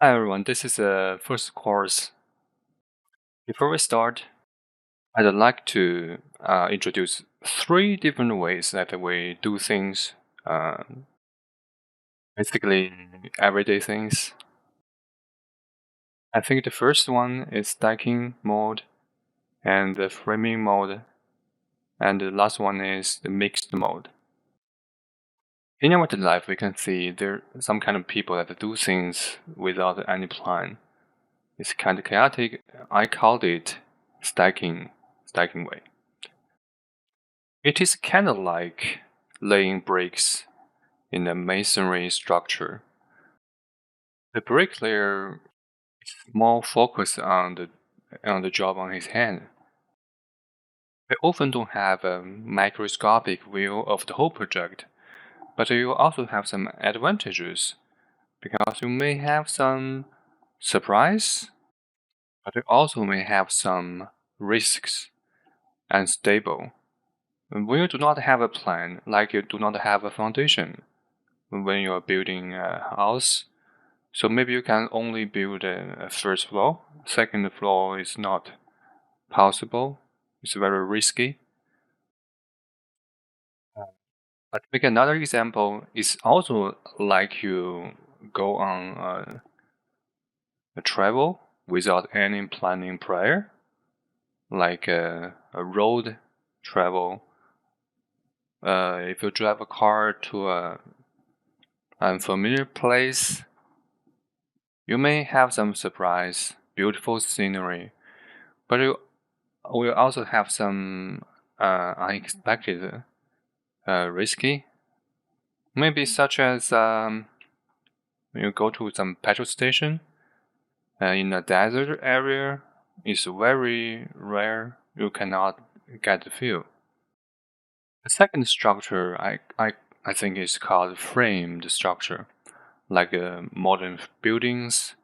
Hi everyone, this is the first course. Before we start, I'd like to introduce three different ways that we do things, uh, basically everyday things. I think the first one is stacking mode and the framing mode, and the last one is the mixed mode. In our life, we can see there are some kind of people that do things without any plan. It's kind of chaotic. I called it stacking way. It is kind of like laying bricks in a masonry structure. The bricklayer is more focused on the job on his hand. They often don't have a microscopic view of the whole project, but you also have some advantages because you may have some surprise, but you also may have some risks and stable. When you do not have a plan, like you do not have a foundation, when you are building a house, so maybe you can only build a first floor. Second floor is not possible. It's very risky. But make another example is also like you go on a travel without any planning prior, like a road travel. If you drive a car to a unfamiliar place, you may have some surprise, beautiful scenery, but you will also have some unexpected, risky. Maybe such as when you go to some petrol station in a desert area, it's very rare you cannot get the fuel. The second structure I think is called framed structure, like modern buildings.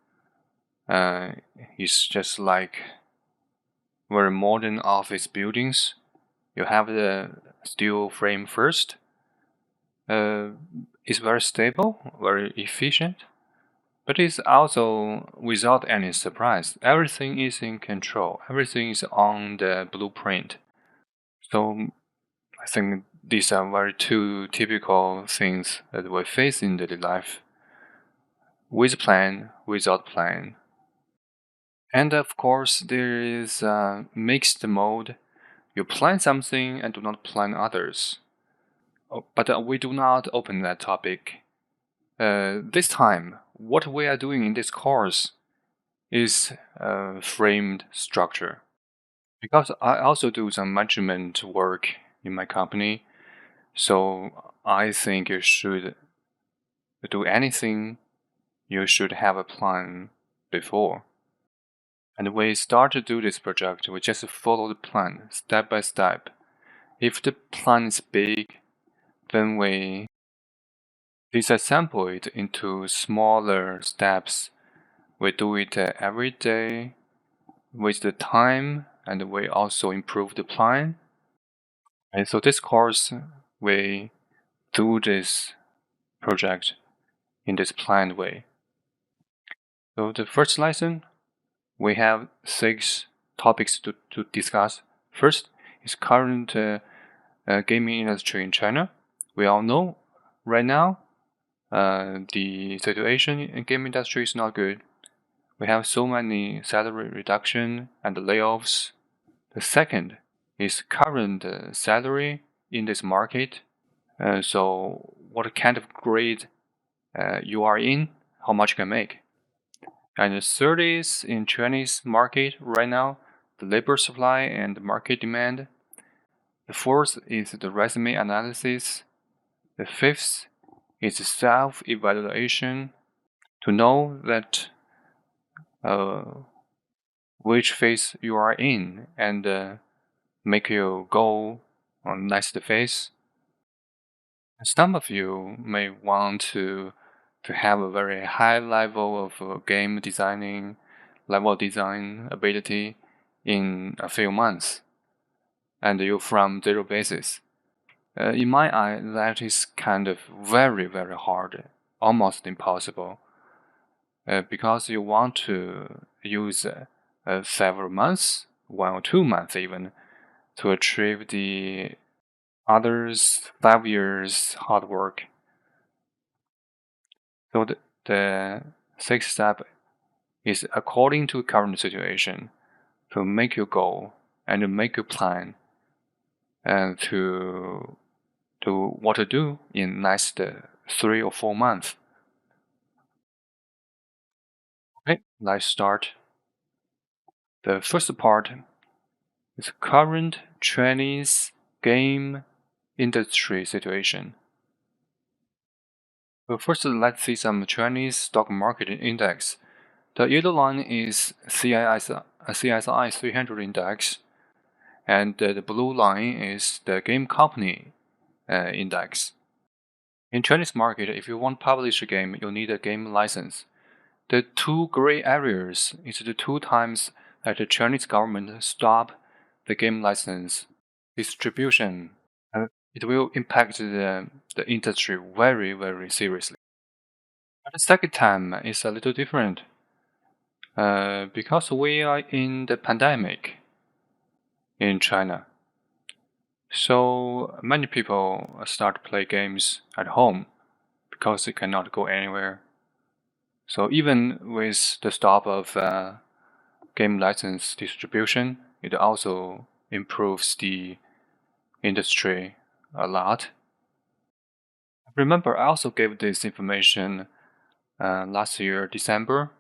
It's just like very modern office buildings. You have the steel frame first. It's very stable, very efficient, but it's also without any surprise. Everything is in control. Everything is on the blueprint. So I think these are very two typical things that we face in daily life. With plan, without plan. And of course, there is a mixed mode. You plan something and do not plan others. But we do not open that topic. This time, what we are doing in this course is framed structure. Because I also do some management work in my company, so I think you should do anything, you should have a plan before. And we start to do this project, we just follow the plan step by step. If the plan is big, then we disassemble it into smaller steps. We do it every day with the time, and we also improve the plan. And so this course, we do this project in this planned way. So the first lesson, we have 6 topics to discuss. First is current gaming industry in China. We all know right now the situation in game industry is not good. We have so many salary reduction and layoffs. The second is current salary in this market. So what kind of grade you are in, how much you can make. And the third is in Chinese market right now, the labor supply and the market demand. The fourth is the resume analysis. The fifth is self-evaluation to know that which phase you are in and make your goal on next phase. Some of you may want to have a very high level of game designing, level design ability in a few months, and you from zero basis. In my eye, that is kind of very, very hard, almost impossible. because you want to use several months, 1 or 2 months even, to achieve the others' 5 years hard work. So the sixth step is according to current situation to make your goal and to make your plan and to what to do in next 3 or 4 months. Okay, let's start. The first part is current Chinese game industry situation. So first, let's see some Chinese stock market index. The yellow line is CSI 300 index, and the blue line is the game company index. In Chinese market, if you want to publish a game, you need a game license. The two gray areas is the 2 times that the Chinese government stop the game license distribution. It will impact the industry very, very seriously. But the second time is a little different. Because we are in the pandemic in China. So many people start to play games at home because they cannot go anywhere. So even with the stop of game license distribution, it also improves the industry a lot. Remember, I also gave this information last year, December,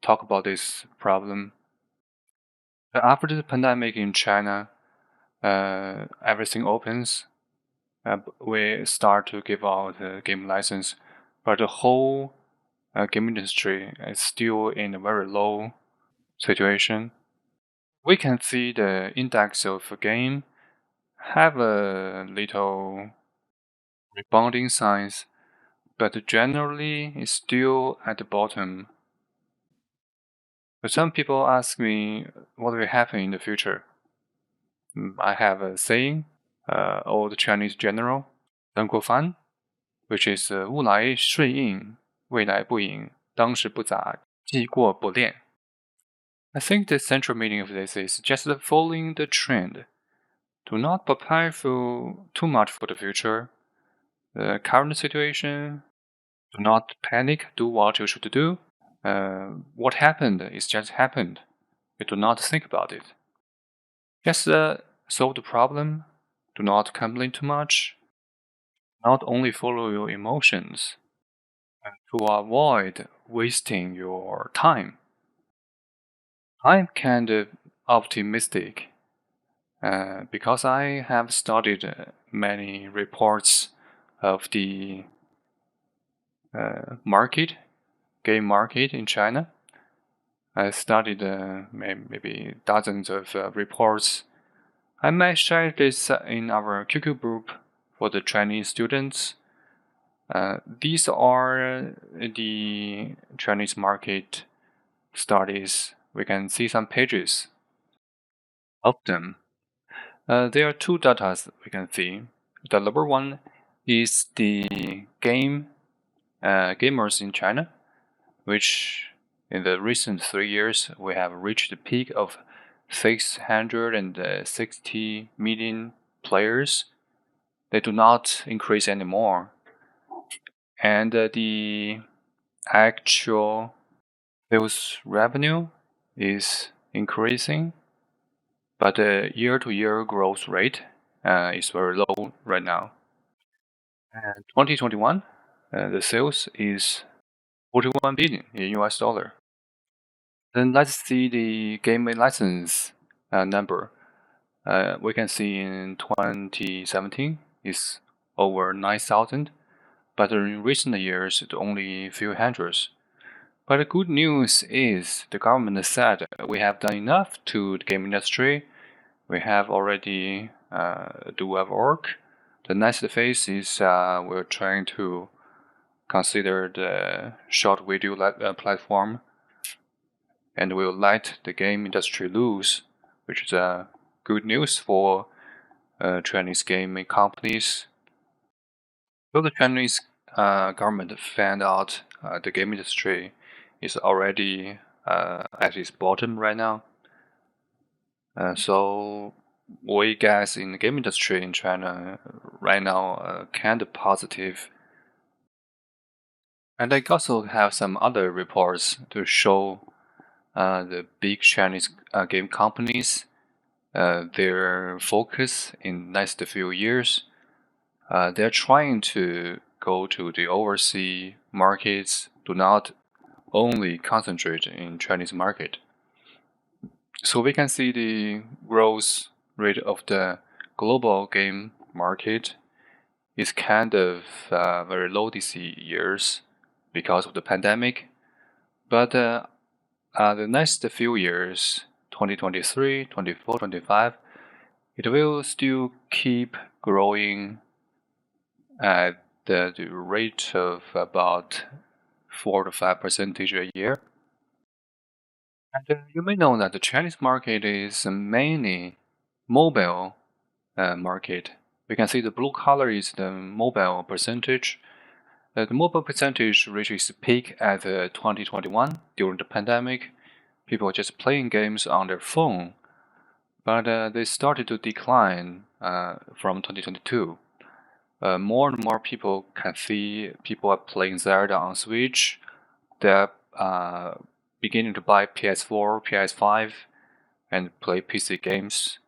talk about this problem. After the pandemic in China, everything opens. We start to give out a game license, but the whole game industry is still in a very low situation. We can see the index of a game have a little rebounding signs, but generally it's still at the bottom. But some people ask me what will happen in the future. I have a saying, old Chinese general Deng Guofan, which is 物来顺应，未来不迎，当时不杂，既过不恋. I think the central meaning of this is just following the trend. Do not prepare for too much for the future. The current situation, do not panic, do what you should do. What happened is just happened. You do not think about it. Just solve the problem. Do not complain too much. Not only follow your emotions, and to avoid wasting your time. I'm kind of optimistic because I have studied many reports of the game market in China. I studied maybe dozens of reports. I might share this in our QQ group for the Chinese students. These are the Chinese market studies. We can see some pages of them. There are 2 data we can see. The number one is the gamers in China, which in the recent 3 years we have reached the peak of 660 million players. They do not increase anymore. And the actual sales revenue is increasing, but the year-to-year growth rate is very low right now. And 2021, the sales is 41 billion in US dollar. Then let's see the game license number. We can see in 2017 is over 9,000, but in recent years it's only a few hundreds. But the good news is the government said we have done enough to the game industry. We have already do our work. The next phase is we're trying to consider the short video platform, and we'll let the game industry loose, which is good news for Chinese gaming companies. So the Chinese government found out the game industry is already at its bottom right now. So we guess in the game industry in China right now kind of positive. And I also have some other reports to show the big Chinese game companies their focus in next few years. They're trying to go to the overseas markets, do not only concentrate in Chinese market. So we can see the growth rate of the global game market is kind of very low these years because of the pandemic. But the next few years, 2023, 24, 25, it will still keep growing at the rate of about 4 to 5% a year. And you may know that the Chinese market is mainly mobile market. We can see the blue color is the mobile percentage. The mobile percentage reached its peak at 2021 during the pandemic. People were just playing games on their phone, but they started to decline from 2022. More and more people can see people are playing Zelda on Switch. They're beginning to buy PS4, PS5, and play PC games.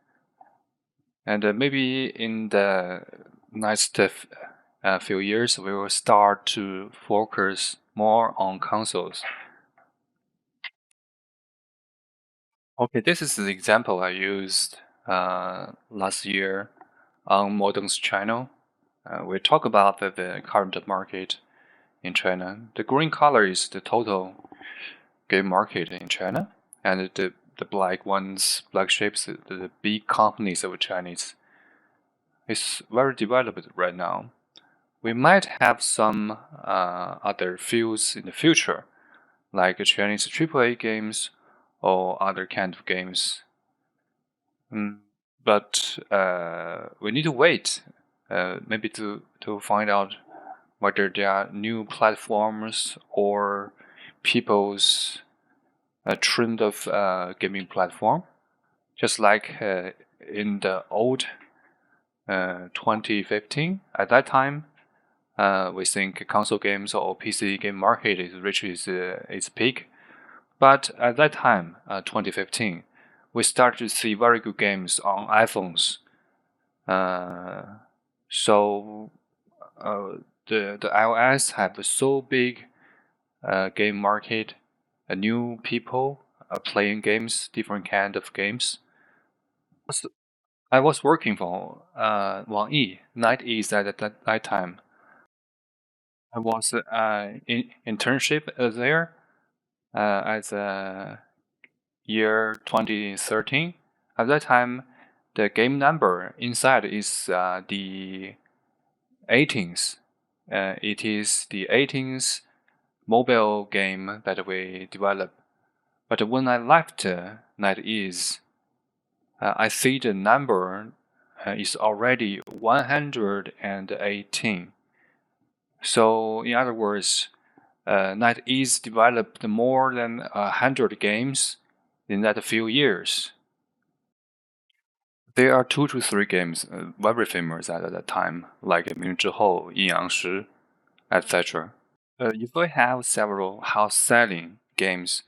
And maybe in the next few years, we will start to focus more on consoles. Okay, this is the example I used last year on Modern's channel. We talk about the current market in China. The green color is the total game market in China, and the black ones, black shapes, the big companies of Chinese, is very developed right now. We might have some other fields in the future, like Chinese AAA games or other kind of games. But we need to wait, maybe to find out whether there are new platforms or people's trend of gaming platform. Just like in the old 2015, at that time, we think console games or PC game market is reaching its peak. But at that time, 2015, we started to see very good games on iPhones. So the iOS have a so big game market, new people playing games, different kind of games. I was working for Wang Yi, NetEase at that time. I was in internship there as year 2013. At that time, the game number inside is the 18th. It is the 18th mobile game that we developed. But when I left NetEase, I see the number is already 118. So, in other words, NetEase developed more than 100 games in that few years. There are 2 to 3 games very famous at that time, like Mingzhihou, Yinyangshi, etc. If we have several house-selling games,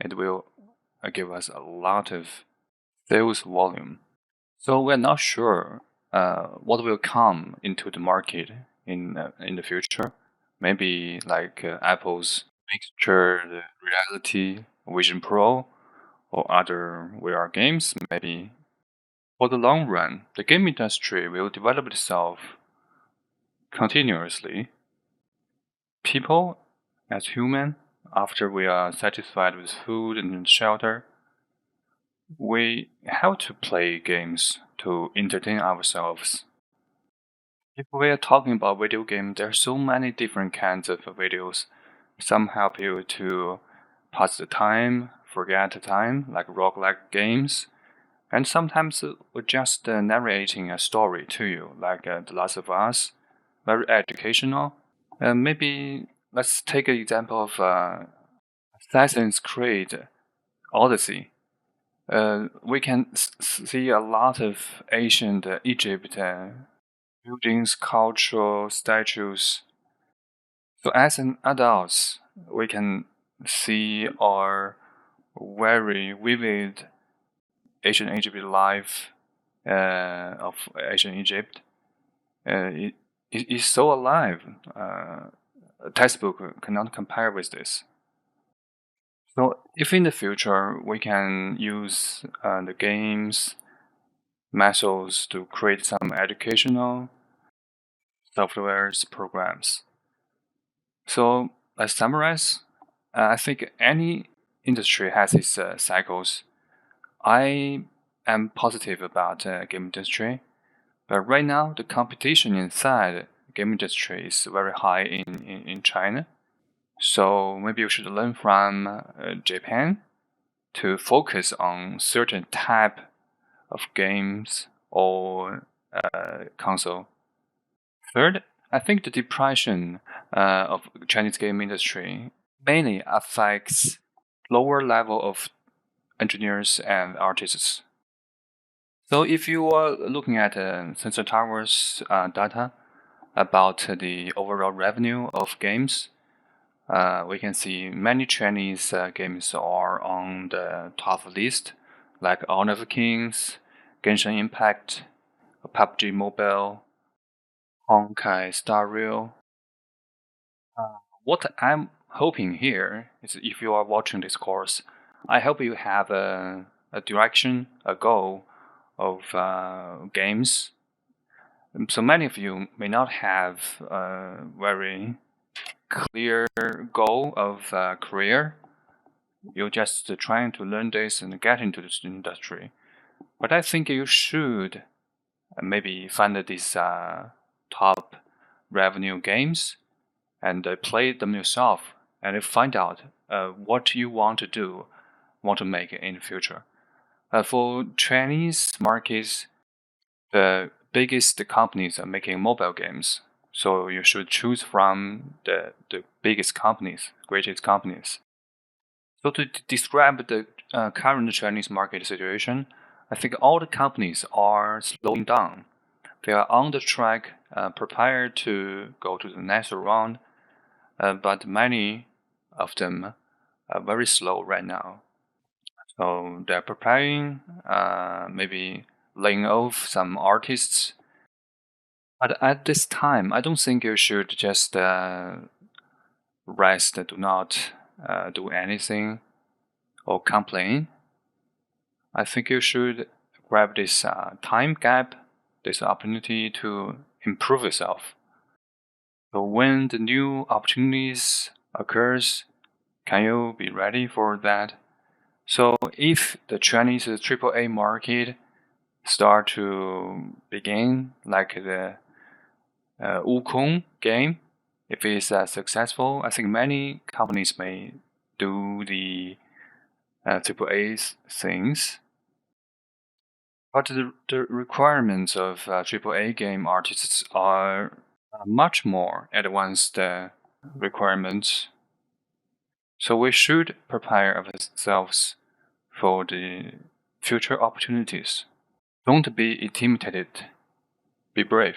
it will give us a lot of sales volume. So we're not sure what will come into the market in the future. Maybe like Apple's mixture reality Vision Pro or other VR games. Maybe for the long run, the game industry will develop itself continuously. People, as human, after we are satisfied with food and shelter, we have to play games to entertain ourselves. If we are talking about video games, there are so many different kinds of videos. Some help you to pass the time, forget the time, like roguelike games. And sometimes we're just narrating a story to you, like The Last of Us, very educational. Maybe let's take an example of Assassin's Creed Odyssey, we can see a lot of ancient Egypt buildings, cultural statues. So as an adults, we can see our very vivid ancient Egypt life of ancient Egypt. It is so alive. A textbook cannot compare with this. So if in the future we can use the games methods to create some educational software programs. So let's summarize. I think any industry has its cycles. I am positive about game industry, but right now the competition inside game industry is very high in China. So maybe we should learn from Japan to focus on certain type of games or console. Third, I think the depression of Chinese game industry mainly affects lower level of engineers and artists. So if you are looking at Sensor Tower's data about the overall revenue of games, we can see many Chinese games are on the top list, like Honor of Kings, Genshin Impact, PUBG Mobile, Honkai Star Rail. What I'm hoping here is if you are watching this course, I hope you have a direction, a goal of games. So many of you may not have a very clear goal of career. You're just trying to learn this and get into this industry. But I think you should maybe find these top revenue games and play them yourself and find out what you want to do, want to make in the future. For Chinese markets, the biggest companies are making mobile games. So you should choose from the biggest companies, greatest companies. So to describe the current Chinese market situation, I think all the companies are slowing down. They are on the track, prepared to go to the next round, but many of them are very slow right now. So they're preparing, maybe laying off some artists. But at this time, I don't think you should just rest, do not do anything or complain. I think you should grab this time gap, this opportunity to improve yourself. So when the new opportunities occurs, can you be ready for that? So if the Chinese AAA market start to begin like the Wukong game, if it's successful, I think many companies may do the AAA things. But the requirements of AAA game artists are much more advanced requirements. So we should prepare ourselves for the future opportunities. Don't be intimidated. Be brave.